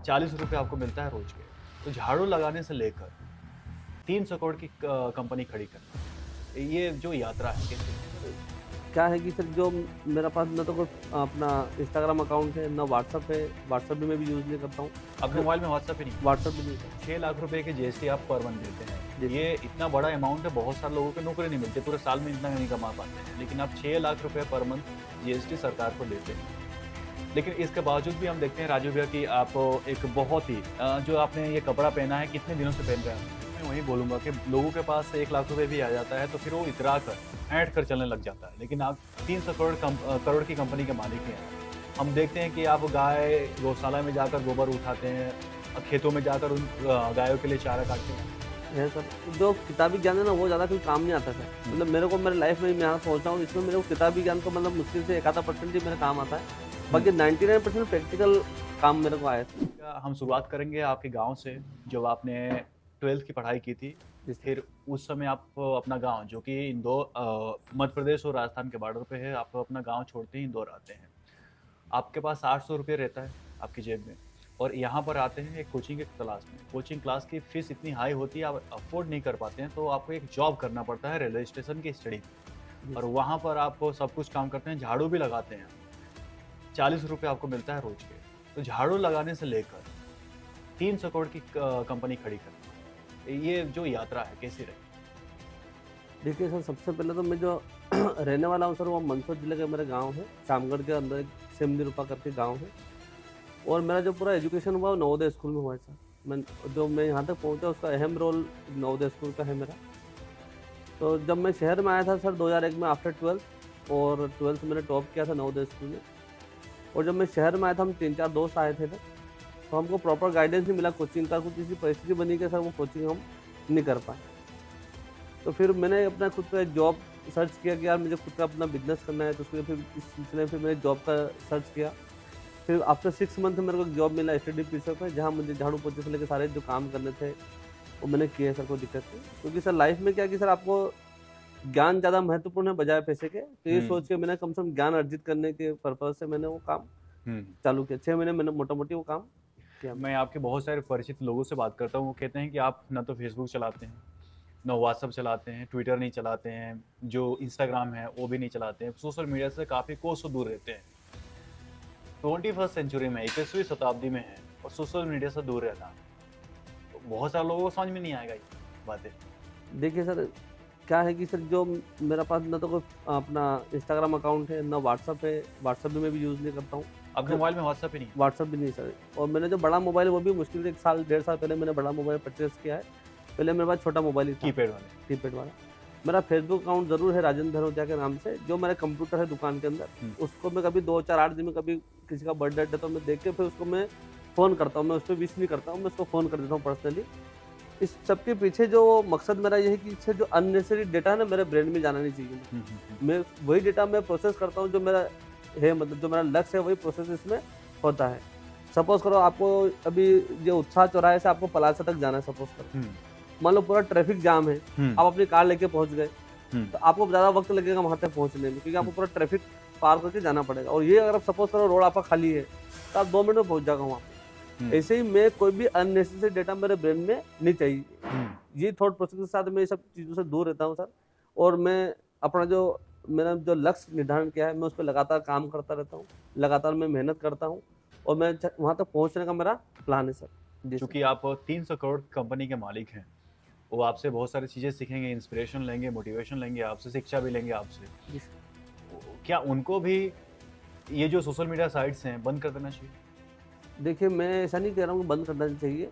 ₹40 आपको मिलता है रोज के। तो झाड़ू लगाने से लेकर 300 करोड़ की कंपनी खड़ी करना, ये जो यात्रा है कैसी? क्या है कि सर जो मेरा पास ना तो कोई अपना इंस्टाग्राम अकाउंट है, ना व्हाट्सएप है, व्हाट्सएप भी मैं भी यूज़ नहीं करता हूँ। आपके मोबाइल में व्हाट्सएप ही नहीं? व्हाट्सएप भी नहीं करता। 6 लाख रुपए की जीएसटी आप पर मंथ देते हैं। जी। ये इतना बड़ा अमाउंट है, बहुत सारे लोगों को नौकरी नहीं मिलती, पूरे साल में इतना नहीं कमा पाते हैं। लेकिन आप 6 लाख रुपए पर मंथ जीएसटी सरकार को देते हैं। लेकिन इसके बावजूद भी हम देखते हैं राजू भैया कि आप एक बहुत ही जो आपने ये कपड़ा पहना है कितने दिनों से पहन रहे हैं? मैं वही बोलूँगा कि लोगों के पास 1 लाख रुपए भी आ जाता है तो फिर वो इतरा कर, ऐंठ कर चलने लग जाता है। लेकिन आप 300 करोड़ की कंपनी के मालिक हैं। हम देखते हैं कि आप गाय गौशाला में जाकर गोबर उठाते हैं, खेतों में जाकर उन गायों के लिए चारा काटते हैं। है सर, जो किताबी ज्ञान है ना वो ज़्यादा कोई काम नहीं आता सर। मतलब मेरे को मेरे लाइफ में मैं यहाँ पहुँचा हूँ, इसमें मेरे को किताबी ज्ञान तो मतलब मुश्किल से 1-आधा% ही मेरे काम आता है। बाकी 99% प्रैक्टिकल काम मेरे को आया था। हम शुरुआत करेंगे आपके गाँव से, जब आपने 12th की पढ़ाई की थी। जी सर। फिर उस समय आप अपना गाँव जो कि मध्य प्रदेश और राजस्थान के बॉर्डर पे है, आप अपना गाँव छोड़ते ही इंदौर आते हैं। आपके पास 800 रुपये रहता है आपकी जेब में और यहाँ पर आते हैं एक कोचिंग की तलाश में। कोचिंग क्लास की फीस इतनी हाई होती है, आप अफ़ोर्ड नहीं कर पाते हैं, तो आपको एक जॉब करना पड़ता है रेलवे स्टेशन की स्टडी जी और सर। वहाँ पर आप सब कुछ काम करते हैं, झाड़ू भी लगाते हैं। ₹40 आपको मिलता है रोज के। तो झाड़ू लगाने से लेकर 300 करोड़ की कंपनी खड़ी करना, ये जो यात्रा है कैसी रही? देखिए सर, सबसे पहले तो मैं जो रहने वाला हूँ सर, वो मंदसौर जिले का मेरा गाँव है। शामगढ़ के अंदर एक सेमनीरूपा करके गाँव है। और मेरा जो पूरा एजुकेशन हुआ वो नवोदय स्कूल में हुआ है सर। मैं यहाँ तक पहुँचा उसका अहम रोल नवोदय स्कूल का है मेरा। तो जब मैं शहर में आया था सर 2001 में आफ्टर 12th, और 12th मैंने टॉप किया था नवोदय स्कूल में। और जब मैं शहर में आया था, हम 3-4 दोस्त आए थे ना, तो हमको प्रॉपर गाइडेंस नहीं मिला कोचिंग का। कुछ ऐसी परिस्थिति बनी कि सर वो कोचिंग हम नहीं कर पाए। तो फिर मैंने अपना खुद का जॉब सर्च किया कि यार मुझे खुद का अपना बिज़नेस करना है, तो उसके लिए फिर इस सिलसिले में फिर मैंने जॉब का सर्च किया। फिर आफ्टर 6 मंथ मेरे को एक जॉब मिला स्टडी पीछे पे, जहाँ मुझे झाड़ू पोछे से लेकर सारे जो काम करने थे वो मैंने किए सर, कोई दिक्कत नहीं। क्योंकि सर लाइफ में क्या है कि सर आपको ज्ञान ज़्यादा महत्वपूर्ण है बजाय पैसे के। तो ये सोच के मैंने कम से कम ज्ञान अर्जित करने के पर्पज़ से मैंने वो काम हुँ। चालू किया। 6 महीने मैंने मोटा-मोटी वो काम किया। मैं आपके बहुत सारे परिचित लोगों से बात करता हूँ, वो कहते हैं कि आप ना तो फेसबुक चलाते हैं, ना व्हाट्सएप चलाते हैं, ट्विटर नहीं चलाते हैं, जो इंस्टाग्राम है वो भी नहीं चलाते हैं, सोशल मीडिया से काफ़ी कोसों दूर रहते हैं। 21st सेंचुरी में 21वीं शताब्दी में है और सोशल मीडिया से दूर रहना, तो बहुत सारे लोगों को समझ में नहीं आएगा ये बातें। देखिए सर, क्या है कि सर जो मेरा पास ना तो कोई अपना इंस्टाग्राम अकाउंट है, ना व्हाट्सएप है, व्हाट्सएप भी मैं भी यूज़ नहीं करता हूँ। आपके मोबाइल में व्हाट्सएप ही नहीं? व्हाट्सएप भी नहीं सर। और मैंने जो बड़ा मोबाइल है वो भी मुश्किल से 1 साल, 1.5 साल पहले मैंने बड़ा मोबाइल परचेज़ किया है। पहले मेरे पास छोटा मोबाइल ही था, कीपैड वाले? कीपैड वाला। मेरा फेसबुक अकाउंट ज़रूर है राजेंद्र धनोतिया के नाम से, जो मेरा कंप्यूटर है दुकान के अंदर। उसको मैं कभी 2-4-8 दिन में कभी किसी का बर्थडे है तो मैं देख के फिर उसको मैं फ़ोन करता हूँ। मैं उसपे विश नहीं करता हूँ, मैं उसको फ़ोन कर देता हूँ पर्सनली। इस सब के पीछे जो मकसद मेरा ये है कि इससे जो अननेसेसरी डेटा है ना, मेरे ब्रेन में जाना नहीं चाहिए। हुँ, हुँ, हुँ। मैं वही डेटा मैं प्रोसेस करता हूँ जो मेरा है, मतलब जो मेरा लक्ष्य है वही प्रोसेस इसमें होता है। सपोज़ करो आपको अभी जो उत्साह चौराहे से आपको पलासा तक जाना है, सपोज़ करो। हुँ, मान लो पूरा ट्रैफिक जाम है, हुँ, आप अपनी कार लेके पहुँच गए, हुँ, तो आपको ज़्यादा वक़्त लगेगा वहाँ तक पहुँचने में, क्योंकि आपको पूरा ट्रैफिक पार करके जाना पड़ेगा। और ये अगर आप सपोज़ करो रोड आपका खाली है, तो आप 2 मिनट में पहुँच जाओगे वहाँ पे। हुँ, ऐसे ही मैं कोई भी अननेसेसरी डेटा मेरे ब्रेन में नहीं चाहिए। हुँ। ये थॉट प्रोसेस के साथ मैं ये सब चीज़ों से दूर रहता हूँ सर। और मैं अपना जो मेरा जो लक्ष्य निर्धारण किया है, मैं उस पे लगातार काम करता रहता हूँ। लगातार मैं मेहनत करता हूँ और मैं वहाँ तक पहुँचने का मेरा प्लान है सर। जी सर। चूँकि आप 300 करोड़ कंपनी के मालिक हैं, वो आपसे बहुत सारी चीज़ें सीखेंगे, इंस्पिरेशन लेंगे, मोटिवेशन लेंगे आपसे, शिक्षा भी लेंगे आपसे। जी सर। क्या उनको भी ये जो सोशल मीडिया साइट्स हैं, बंद कर देना चाहिए? देखिए, मैं ऐसा नहीं कह रहा हूँ कि बंद करना चाहिए।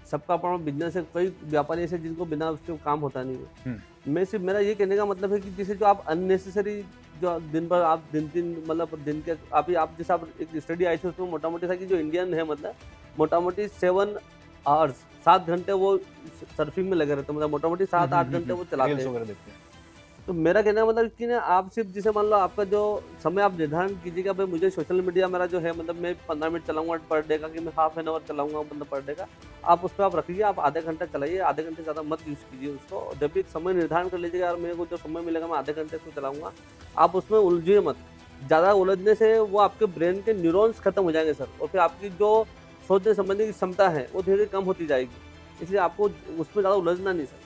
सबका अपना बिज़नेस है, कई व्यापारी ऐसे हैं जिनको बिना उसके काम होता नहीं है। हुँ, मैं सिर्फ, मेरा ये कहने का मतलब है कि जैसे जो आप अननेसेसरी जो दिन भर आप दिन-दिन मतलब दिन के आप जैसे आप एक स्टडी आई थी उसमें मोटा-मोटी था कि जो इंडियन है मतलब मोटा-मोटी 7 आवर्स 7 घंटे वो सर्फिंग में लगे रहते हैं, मतलब मोटा-मोटी 7-8 घंटे वो चलाते रील्स हैं। वगैरह देखते हैं। तो मेरा कहने का मतलब कि ना आप सिर्फ जैसे मान लो आपका जो समय आप निर्धारण कीजिएगा, भाई मुझे सोशल मीडिया मेरा जो है मतलब मैं 15 मिनट चलाऊंगा पर डे का, कि मैं हाफ एन आवर चलाऊंगा मतलब पर डे का। आप उस पर आप रखिए, आप आधे घंटा चलाइए, आधे घंटे से ज़्यादा मत यूज़ कीजिए उसको। और जब भी एक समय निर्धारण कर लीजिएगा, यार मेरे को जो समय मिलेगा मैं आधे घंटे से चलाऊंगा, आप उसमें उलझिए मत। ज़्यादा उलझने से वो आपके ब्रेन के न्यूरॉन्स खत्म हो जाएंगे सर, और फिर आपकी जो सोचने समझने की क्षमता है वो धीरे धीरे कम होती जाएगी, इसलिए आपको उसमें ज़्यादा उलझना नहीं सर।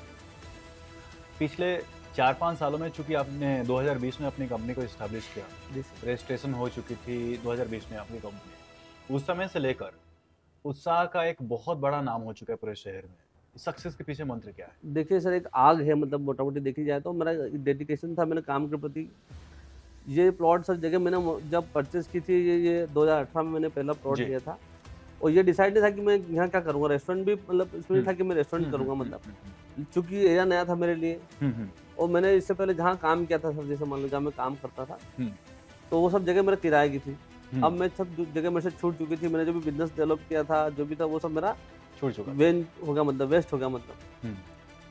पिछले 4-5 सालों में चूँकि आपने 2020 में अपनी कंपनी को एस्टैब्लिश किया, जी सर। रजिस्ट्रेशन हो चुकी थी 2020 में आपकी कंपनी। उस समय से लेकर उत्साह का एक बहुत बड़ा नाम हो चुका है पूरे शहर में। सक्सेस के पीछे मंत्र क्या है? देखिए सर, एक आग है, मतलब मोटा-मोटी देखी जाए तो मेरा डेडिकेशन था मेरे काम के प्रति। ये प्लॉट सर जगह मैंने जब परचेज़ की थी, ये 2018 में मैंने पहला प्लॉट जी। लिया था और ये डिसाइड नहीं था कि मैं यहाँ क्या करूँगा, रेस्टोरेंट भी मतलब इसमें नहीं था कि मैं रेस्टोरेंट करूँगा मतलब। चूँकि एरिया नया था मेरे लिए और मैंने इससे पहले जहाँ काम किया था सर, जैसे मान लो जहाँ मैं काम करता था, तो वो सब जगह मेरा किराए की थी। अब मैं सब जगह मेरे से छूट चुकी थी, मैंने जो भी बिज़नेस डेवलप किया था, जो भी था वो सब मेरा छूट चुका। वेन हो गया, मतलब वेस्ट हो गया मतलब।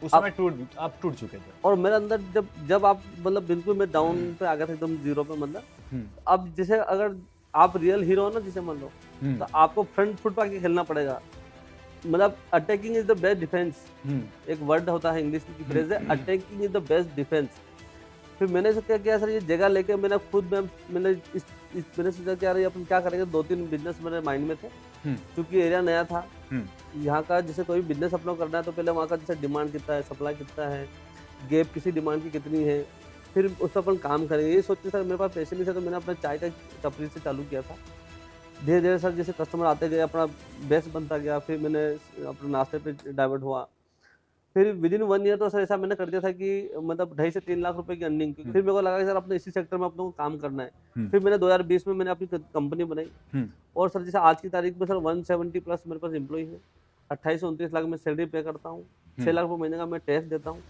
उस समय आप टूट चुके थे। और मेरे अंदर जब आप मतलब बिल्कुल मैं डाउन पे आ गया था, एकदम ज़ीरो पे मतलब। अब जैसे अगर आप रियल हीरो हो ना, जिसे मान लो, तो आपको फ्रंट फुट पे आके खेलना पड़ेगा। मतलब attacking is the best defence, एक वर्ड होता है इंग्लिश की फ्रेज है, attacking is the best defence. फिर मैंने क्या किया सर, ये जगह लेके मैंने खुद मैंने मैंने सोचा कि यार ये अपन क्या करेंगे। 2-3 बिजनेस मेरे माइंड में थे, क्योंकि एरिया नया था। यहाँ का जैसे कोई बिजनेस अपना करना है तो पहले वहाँ का जैसे डिमांड कितना है, सप्लाई कितना है, गैप किसी डिमांड की कितनी है, फिर उस पर अपन काम करेंगे। ये सोचते सर मेरे पास पैसे नहीं थे, तो मैंने अपना चाय का टपरी से चालू किया था। धीरे धीरे सर जैसे कस्टमर आते गए, अपना बेस बनता गया। फिर मैंने अपने नाश्ते पे डाइवर्ट हुआ। फिर विदिन 1 ईयर तो सर ऐसा मैंने कर दिया था कि मतलब 2.5 से 3 लाख रुपए की अर्निंग की। फिर मेरे को लगा कि सर अपने इसी सेक्टर में अपने को काम करना है। फिर मैंने 2020 में मैंने अपनी कंपनी बनाई और सर जैसे आज की तारीख में सर 170 प्लस मेरे पास एम्प्लॉई है। 28 से 29 लाख में सैलरी पे करता हूँ। 6 लाख रुपये महीने का मैं टैक्स देता हूँ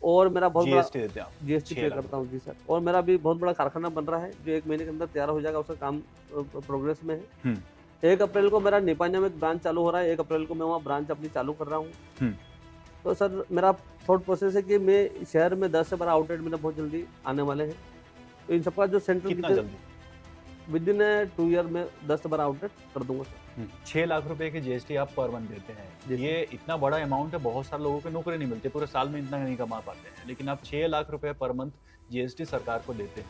और मेरा बहुत बड़ा जीएसटी पे करता हूँ। जी सर। और मेरा भी बहुत बड़ा कारखाना बन रहा है जो 1 महीने के अंदर तैयार हो जाएगा, उसका काम प्रोग्रेस में है। 1 अप्रैल को मेरा निपानिया में एक ब्रांच चालू हो रहा है। 1 अप्रैल को मैं वहाँ ब्रांच अपनी चालू कर रहा हूँ। तो सर मेरा थॉट प्रोसेस है कि मैं शहर में 10 से 12 आउटलेट मेरा बहुत जल्दी आने वाले हैं। तो इन सबका जो सेंट्रल कितना जल्दी? विदिन 2 ईयर में 10 से 12 आउटलेट कर दूंगा सर। 6 लाख रुपए की जीएसटी आप पर मंथ देते हैं। ये इतना बड़ा अमाउंट है, बहुत सारे लोगों को नौकरी नहीं मिलती, पूरे साल में इतना नहीं कमा पाते हैं। लेकिन आप 6 लाख रुपए पर मंथ जीएसटी सरकार को देते हैं।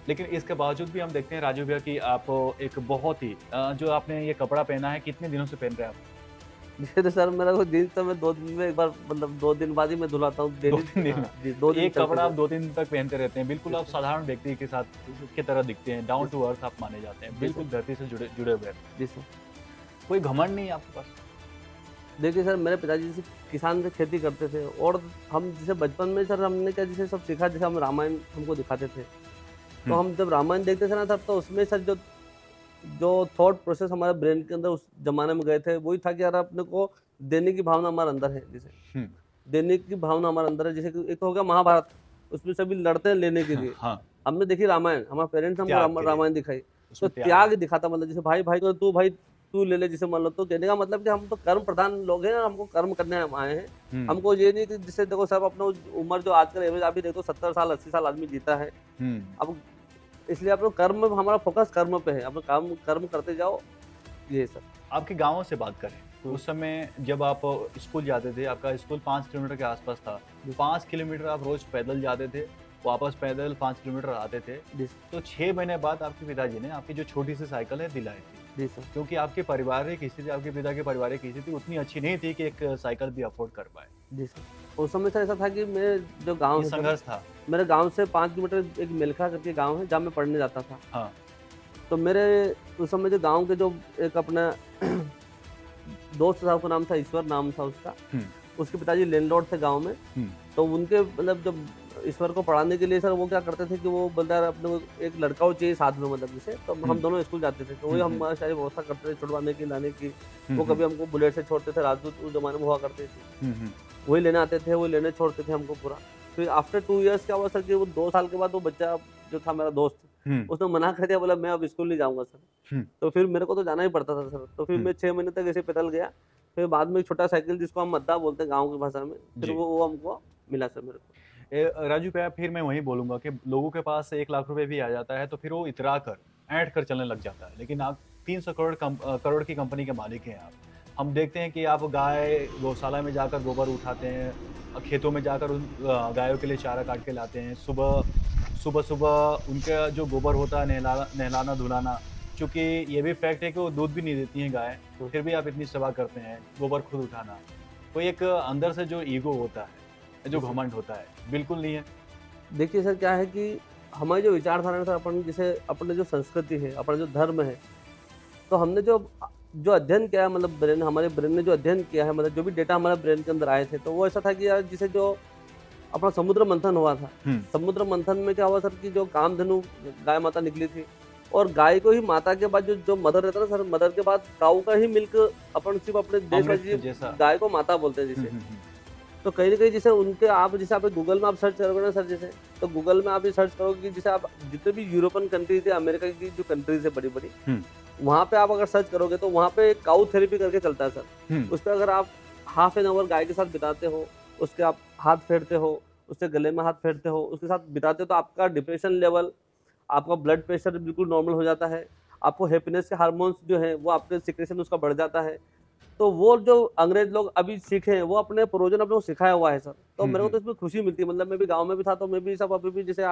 लेकिन इसके बावजूद भी हम देखते हैं राजू भैया कि आप एक बहुत ही जो आपने ये कपड़ा पहना है, कितने दिनों से पहन रहे हैं आप? ये तो सर मेरा कोई दिन तो मैं 2 दिन में एक बार, मतलब 2 दिन बाद ही मैं धुलाता हूँ। 2-3 दिन में? जी, 2 दिन एक कपड़ा आप 2 दिन तक पहनते रहते हैं। बिल्कुल आप साधारण व्यक्ति के साथ की तरह दिखते हैं, डाउन टू अर्थ आप माने जाते हैं, बिल्कुल धरती से जुड़े हुए हैं। जी सर। कोई घमंड नहीं है आपके पास? देखिए सर, मेरे पिताजी जैसे किसान से खेती करते थे और हम जैसे बचपन में सर हमने क्या जैसे सब सीखा, जैसे हम रामायण हमको दिखाते थे। तो हम जब रामायण देखते थे ना सर, तो उसमें सर जो थॉट प्रोसेस हमारे ब्रेन के अंदर उस जमाने में गए थे, वही था कि यार अपने को देने की भावना हमारे अंदर है। जैसे देने की भावना हमारे अंदर है। जैसे कि एक तो हो गया महाभारत, उसमें सभी लड़ते हैं लेने के लिए। हमने देखी रामायण, हमारे पेरेंट्स हमको रामायण दिखाई, तो त्याग दिखाता, मतलब जैसे भाई भाई को तू ले ले, जैसे मान लो। तो कहने का मतलब कि हम तो कर्म प्रधान लोग हैं, हमको कर्म करने आए हैं। हमको ये नहीं कि जिससे देखो सब अपना उम्र जो आजकल एवरेज आप भी देखो 70 साल 80 साल आदमी जीता है। अब इसलिए अपने कर्म, हमारा फोकस कर्म पे है, अपने कर्म करते जाओ। ये सर आपके गाँव से बात करें, उस समय जब आप स्कूल जाते थे, आपका स्कूल 5 किलोमीटर के आसपास था। 5 किलोमीटर आप रोज पैदल जाते थे, वापस पैदल 5 किलोमीटर आते थे। तो 6 महीने बाद आपके पिताजी ने आपकी जो छोटी सी साइकिल है दिलाई थी। जी सर। क्योंकि आपके पारिवारिक स्थिति, आपके पिता की पारिवारिक स्थिति उतनी अच्छी नहीं थी कि एक साइकिल भी अफोर्ड कर पाए। जी सर। उस समय सर ऐसा था कि मैं जो गाँव संघर्ष था, मेरे गाँव से 5 किलोमीटर एक मेलखा करके गाँव है, जहाँ मैं पढ़ने जाता था। हाँ। तो मेरे उस समय जो गाँव के जो एक अपना दोस्त था, उसका नाम था ईश्वर, नाम था उसका। उसके पिताजी लैंडलॉर्ड थे गांव में। तो उनके मतलब जब ईश्वर को पढ़ाने के लिए सर वो क्या करते थे कि वो बंदा अपने को एक लड़का वो चाहिए साथ में, मतलब जैसे। तो हम दोनों स्कूल जाते थे, तो वही हम सारी व्यवस्था करते थे छुड़वाने की, लाने की। वो कभी हमको बुलेट से छोड़ते थे, राजदूत उस जमाने में हुआ करते थे, वही लेने आते थे, वही लेने छोड़ते थे हमको पूरा। फिर आफ्टर 2 ईयर्स क्या हुआ सर कि वो 2 साल के बाद वो बच्चा जो था मेरा दोस्त, उसने मना कर दिया, बोला मैं अब स्कूल नहीं जाऊंगा सर। तो फिर मेरे को तो जाना ही पड़ता था सर। तो फिर मैं 6 महीने तक ऐसे पैदल गया। फिर बाद में एक छोटा साइकिल, जिसको हम मद्दा बोलते हैं गाँव की भाषा में, फिर वो हमको मिला सर मेरे को। राजू भैया, फिर मैं वही बोलूंगा कि लोगों के पास 1 लाख रुपए भी आ जाता है तो फिर वो इतरा कर ऐड कर चलने लग जाता है। लेकिन आप 300 करोड़ की कंपनी के मालिक हैं आप। हम देखते हैं कि आप गाय गौशाला में जाकर गोबर उठाते हैं, खेतों में जाकर उन गायों के लिए चारा काट के लाते हैं। सुबह सुबह उनका जो गोबर होता है नहलाना धुलाना, चूँकि ये भी फैक्ट है कि वो दूध भी नहीं देती हैं गाय, हम्म। फिर भी आप इतनी सेवा करते हैं, गोबर खुद उठाना। कोई एक अंदर से जो ईगो होता है, जो जी सर। घमंड होता है, बिल्कुल नहीं है। देखिए सर, क्या है कि हमारी जो विचारधारा है सर, अपन जैसे अपने जो संस्कृति है, अपना जो धर्म है, तो हमने जो जो अध्ययन किया है, मतलब ब्रेन, हमारे ब्रेन ने जो अध्ययन किया है, मतलब जो भी डेटा हमारे ब्रेन के अंदर आए थे, तो वो ऐसा था कि यार जैसे जो अपना समुद्र मंथन हुआ था, हुँ, समुद्र मंथन में क्या हुआ सर कि जो कामधेनु गाय माता निकली थी, और गाय को ही माता के बाद जो जो मदर रहता है ना सर, मदर के बाद काऊ का ही मिल्क अपन सिर्फ अपने देश में अमृत जैसा। गाय को माता बोलते हैं हुँ, जिसे। हुँ, हुँ। तो कहीं न कहीं जैसे उनके आप जैसे आप गूगल में आप सर्च करोगे ना सर जैसे, तो गूगल में आप ये सर्च करोगे कि जैसे आप जितने भी यूरोपियन कंट्रीज़ है, अमेरिका की जो कंट्रीज़ है बड़ी-बड़ी, हुँ, वहाँ पे आप अगर सर्च करोगे तो वहाँ पे काऊ थेरेपी करके चलता है सर। हुँ, उस पे अगर आप हाफ एन आवर गाय के साथ बिताते हो, उसके आप हाथ फेरते हो, उसके गले में हाथ फेरते हो, उसके साथ बिताते हो, तो आपका डिप्रेशन लेवल, आपका ब्लड प्रेशर बिल्कुल नॉर्मल हो जाता है। आपको हैप्पीनेस के हार्मोन्स जो हैं वो आपके सिक्रेशन उसका बढ़ जाता है। तो वो जो अंग्रेज लोग अभी सीखे हैं, वो अपने पूर्वजों ने अपने को सिखाया हुआ है सर। तो हुँ, मेरे को हुँ। तो इसमें खुशी मिलती है, मतलब मैं भी गाँव में भी था, तो मैं भी सब अभी भी जैसे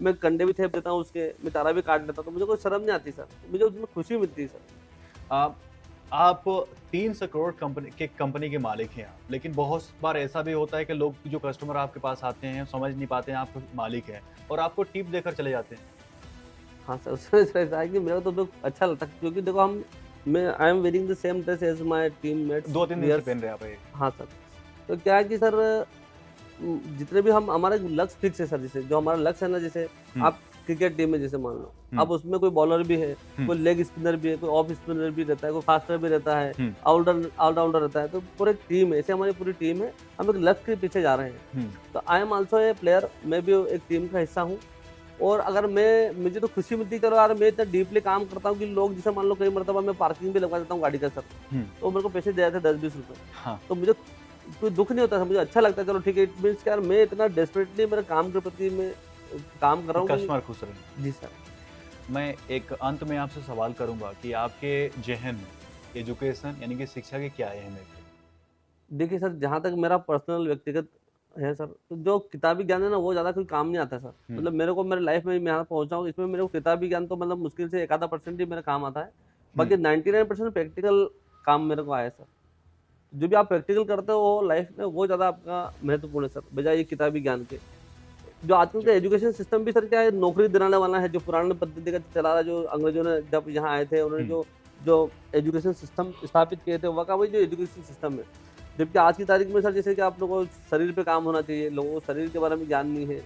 मैं कंडे भी थेप देता हूँ उसके, मैं चारा भी काट देता हूँ, तो मुझे कोई शर्म नहीं आती सर। मुझे उसमें खुशी मिलती है सर। आप 300 करोड़ कंपनी के मालिक हैं आप, लेकिन बहुत बार ऐसा भी होता है कि लोग जो कस्टमर आपके पास आते हैं, समझ नहीं पाते हैं आप मालिक हैं और आपको टिप देकर चले जाते हैं। हाँ सर, उसमें ऐसा है कि मेरे को तो अच्छा लगता है, क्योंकि देखो मैं I am wearing the same dress as my teammates 2-3 दिन से वियर्स। पहन रहे हैं आप ये। हाँ सर, तो क्या है कि सर जितने भी हम हमारा लक्ष्य फिक्स है सर, जैसे जो हमारा लक्ष्य है ना, जैसे हुँ, आप क्रिकेट टीम में जैसे मान लो, हुँ, अब उसमें कोई बॉलर भी है, हुँ, कोई लेग स्पिनर भी है, कोई ऑफ स्पिनर भी रहता है, कोई फास्टर भी रहता है, हुँ, ऑलराउंडर रहता है, तो पूरे टीम है, ऐसे हमारी पूरी टीम है, हम एक लक्ष्य के पीछे जा रहे हैं। हुँ, तो I am also a player, मैं भी एक टीम का हिस्सा हूँ। और अगर मुझे तो खुशी मिलती है, चलो यार मैं इतना डीपली काम करता हूँ कि लोग जैसे मान लो कई मरतबा मैं पार्किंग भी लगवा देता हूँ गाड़ी का सर, हुँ, तो मेरे को पैसे दे देते 10-20 रुपए। हाँ। तो मुझे कोई दुःख नहीं होता था, मुझे अच्छा लगता है, चलो ठीक है, इट मीन्स कि यार मैं इतना डेस्परेटली मेरे काम के प्रति मैं काम कर रहा हूँ कि कस्टमर खुश रहें। जी सर। मैं एक अंत में आपसे सवाल करूँगा कि आपके ज़हन में एजुकेशन यानी कि शिक्षा की क्या अहमियत है? देखिए सर, जहाँ तक मेरा पर्सनल व्यक्तिगत है सर, तो जो किताबी ज्ञान है ना वो ज़्यादा कोई काम नहीं आता सर। हुँ, मतलब मेरे को मेरे लाइफ में मैं यहाँ पहुँचा हूँ, इसमें मेरे को किताबी ज्ञान तो मतलब मुश्किल से 1 आधा % ही मेरा काम आता है। हुँ, बाकी 99% प्रैक्टिकल काम मेरे को आया है सर। जो भी आप प्रैक्टिकल करते हो लाइफ में, वो ज़्यादा आपका महत्वपूर्ण है सर, बजाय ये किताबी ज्ञान के। जो आजकल का एजुकेशन सिस्टम भी सर क्या है, नौकरी दिलाने वाला है, जो पुराने पद्धति का चला रहा है, जो अंग्रेजों ने जब यहाँ आए थे, उन्होंने हुँ, जो जो एजुकेशन सिस्टम स्थापित किए थे, वो का वही जो एजुकेशन सिस्टम है। जबकि आज की तारीख में सर जैसे कि आप लोगों को शरीर पे काम होना चाहिए, लोगों को शरीर के बारे में ज्ञान नहीं है,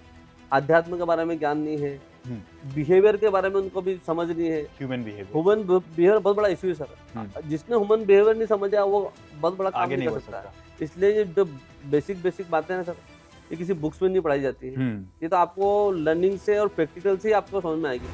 आध्यात्म के बारे में ज्ञान नहीं है, हुँ, बिहेवियर के बारे में उनको भी समझ नहीं है। ह्यूमन बिहेवियर ह्यूमन बिहेवियर बहुत बड़ा इश्यू है सर। हुँ, जिसने ह्यूमन बिहेवियर नहीं समझा, वो बहुत बड़ा काम आगे नहीं नहीं कर बढ़ सकता सकता। है। इसलिए ये जो बेसिक बातें हैं ना सर, ये किसी बुक्स में नहीं पढ़ाई जाती है। हुँ। ये तो आपको लर्निंग से और प्रैक्टिकल से ही आपको समझ में आएगी।